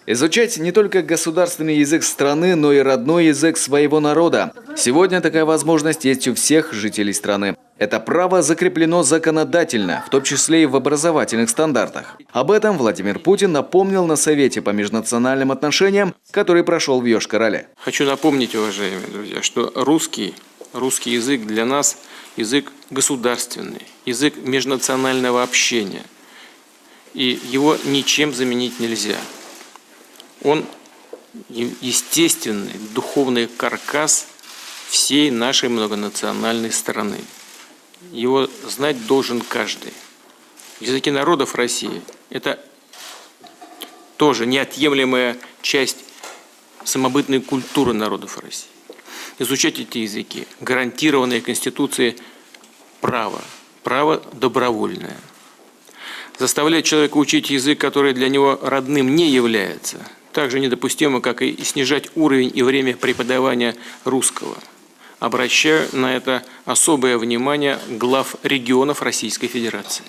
Изучать не только государственный язык страны, но и родной язык своего народа. Сегодня такая возможность есть у всех жителей страны. Это право закреплено законодательно, в том числе и в образовательных стандартах. Об этом Владимир Путин напомнил на Совете по межнациональным отношениям, который прошел в Йошкар-Оле. Хочу напомнить, уважаемые друзья, что русский язык для нас язык государственный, язык межнационального общения. И его ничем заменить нельзя. Он естественный духовный каркас всей нашей многонациональной страны. Его знать должен каждый. Языки народов России – это тоже неотъемлемая часть самобытной культуры народов России. Изучать эти языки – гарантированное Конституцией право добровольное. Заставлять человека учить язык, который для него родным не является, также недопустимо, как и снижать уровень и время преподавания русского. Обращаю на это особое внимание глав регионов Российской Федерации.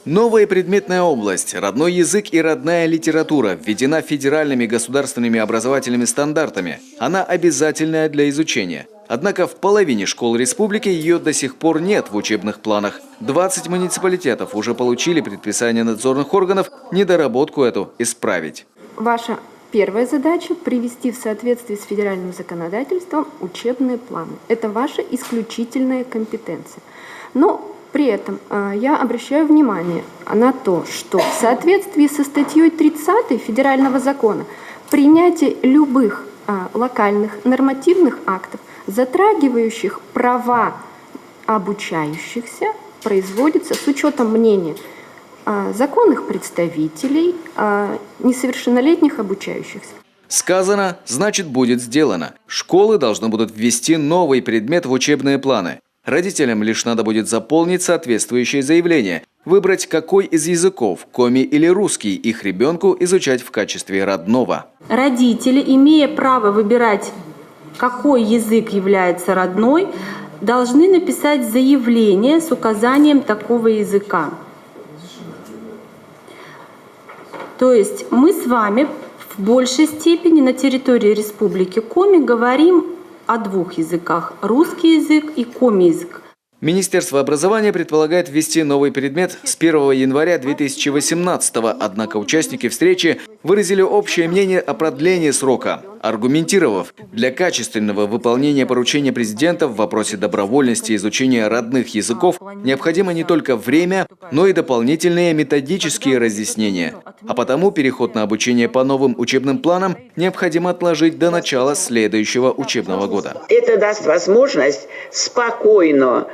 Новая предметная область – родной язык и родная литература введена федеральными государственными образовательными стандартами. Она обязательная для изучения. Однако в половине школ республики ее до сих пор нет в учебных планах. 20 муниципалитетов уже получили предписание надзорных органов недоработку эту исправить. Ваша первая задача – привести в соответствие с федеральным законодательством учебные планы. Это ваша исключительная компетенция. Но при этом я обращаю внимание на то, что в соответствии со статьей 30 федерального закона принятие любых локальных нормативных актов, затрагивающих права обучающихся, производится с учетом мнения законных представителей, несовершеннолетних обучающихся. Сказано, значит будет сделано. Школы должны будут ввести новый предмет в учебные планы. Родителям лишь надо будет заполнить соответствующее заявление, выбрать, какой из языков, коми или русский, их ребенку изучать в качестве родного. Родители, имея право выбирать, какой язык является родной, должны написать заявление с указанием такого языка. То есть мы с вами в большей степени на территории Республики Коми говорим о двух языках – русский язык и коми-язык. Министерство образования предполагает ввести новый предмет с 1 января 2018 года, однако участники встречи выразили общее мнение о продлении срока, аргументировав, для качественного выполнения поручения президента в вопросе добровольности изучения родных языков необходимо не только время, но и дополнительные методические разъяснения. А потому переход на обучение по новым учебным планам необходимо отложить до начала следующего учебного года. Это даст возможность спокойно,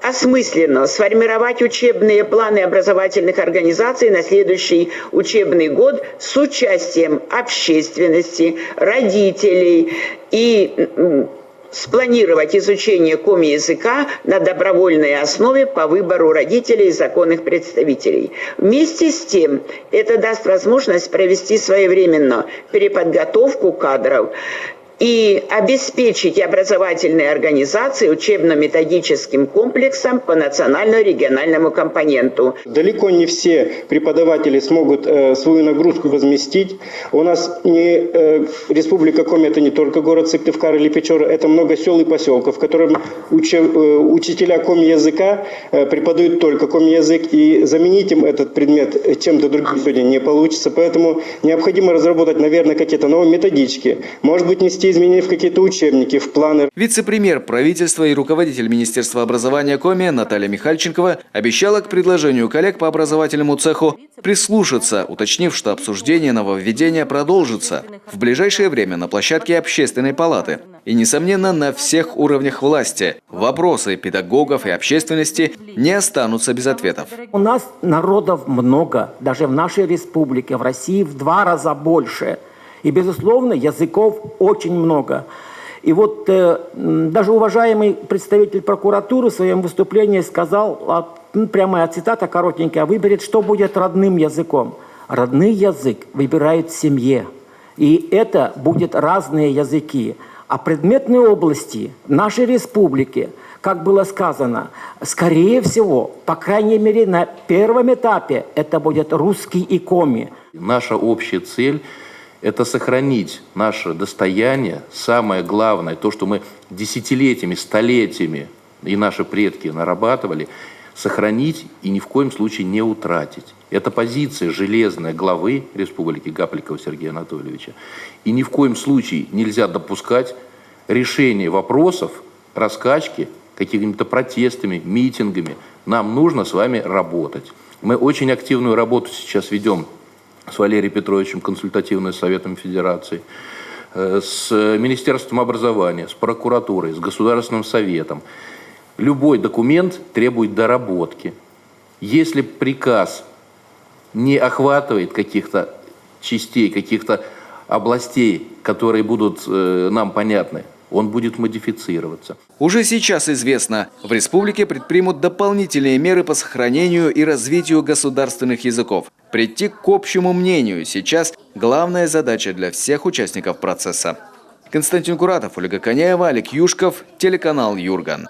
осмысленно сформировать учебные планы образовательных организаций на следующий учебный год с участием общественности, родителей и спланировать изучение коми-языка на добровольной основе по выбору родителей и законных представителей. Вместе с тем, это даст возможность провести своевременно переподготовку кадров и обеспечить образовательные организации учебно-методическим комплексом по национально-региональному компоненту. Далеко не все преподаватели смогут свою нагрузку возместить. У нас Республика Коми – это не только город Сыктывкар или Печора, это много сел и поселков, в которых учителя коми-языка преподают только коми-язык, и заменить им этот предмет чем-то другим сегодня не получится. Поэтому необходимо разработать, наверное, какие-то новые методички, может быть, нести изменения в какие-то учебники, в планы. Вице-премьер правительства и руководитель Министерства образования Коми Наталья Михальченкова обещала к предложению коллег по образовательному цеху прислушаться, уточнив, что обсуждение нововведения продолжится в ближайшее время на площадке Общественной палаты и, несомненно, на всех уровнях власти. Вопросы педагогов и общественности не останутся без ответов. У нас народов много, даже в нашей республике, в России в 2 раза больше. И, безусловно, языков очень много. И вот даже уважаемый представитель прокуратуры в своем выступлении сказал, прямая цитата, коротенькая, выберет, что будет родным языком. Родный язык выбирают в семье. И это будут разные языки. А предметные области нашей республики, как было сказано, скорее всего, по крайней мере, на первом этапе это будет русский и коми. Наша общая цель – это сохранить наше достояние, самое главное, то, что мы десятилетиями, столетиями и наши предки нарабатывали, сохранить и ни в коем случае не утратить. Это позиция железная главы республики Гапликова Сергея Анатольевича. И ни в коем случае нельзя допускать решение вопросов, раскачки какими-то протестами, митингами. Нам нужно с вами работать. Мы очень активную работу сейчас ведем с Валерием Петровичем, консультативным советом Федерации, с Министерством образования, с прокуратурой, с Государственным советом. Любой документ требует доработки. Если приказ не охватывает каких-то частей, каких-то областей, которые будут нам понятны, он будет модифицироваться. Уже сейчас известно, в республике предпримут дополнительные меры по сохранению и развитию государственных языков. Прийти к общему мнению сейчас главная задача для всех участников процесса. Константин Куратов, Ольга Коняева, Олег Юшков, телеканал Юрган.